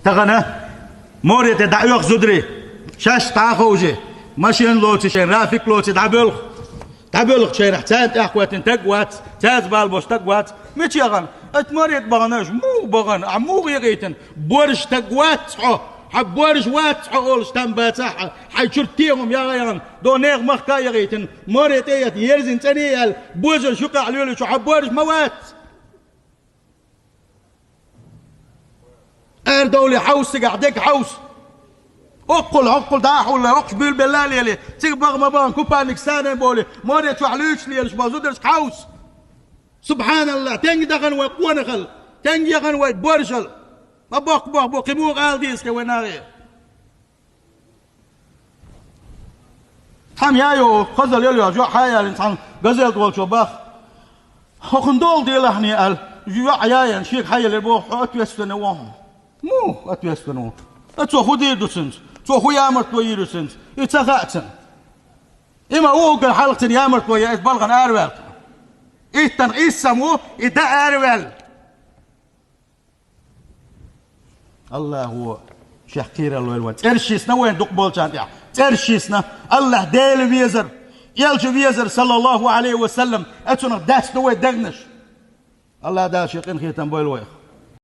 تغنى موريت دعوق زدري شاش تاخوجي ماشين لوتي شين رافيك لوتي دعبلغ شين حتات اخوات تقوات تاز بالبوش تقوات مش يغن اتمريت بغناش مو بغن عمو غيغيتن بورش تقوات حبورش وات حقولش تنباتح حيشرتيهم يا غيرن دونيغ مخكا يغيتن موريت ايت يرزن تنيال بوزن شقع عليولي شو حبورش موات دولي حوس قاعدك حوس اقل داح ولا رقش بيل بالله يلي تيبغ ما بان كوبانك سانه بولي موريت شو عليش لي ايش بازودرش حوس سبحان الله تنج دغن وقونخل تنج يغن وبورشل ما بوق يمو غالديس كويناري هم يايو خزل يلي جو حيا الانسان غزل دول شو باخ خندول دي لهني ال جو عياين شيخ حي اللي بو اتوسنو مو اتوسنو اتو خدي دوسنت تو خو يامر تو يرسنت يتخاتن اما هو قال حلقه يامر تو يبلغن ارول ايتن اسمو ادا ارول الله هو شيخ كير الله الوان ترشيسنا وين دقبول جانيا ترشيسنا الله ديل ويزر يلج ويزر صلى الله عليه وسلم اتنا داس نوي دغنش الله دا شيخين خيتن بويل ويخ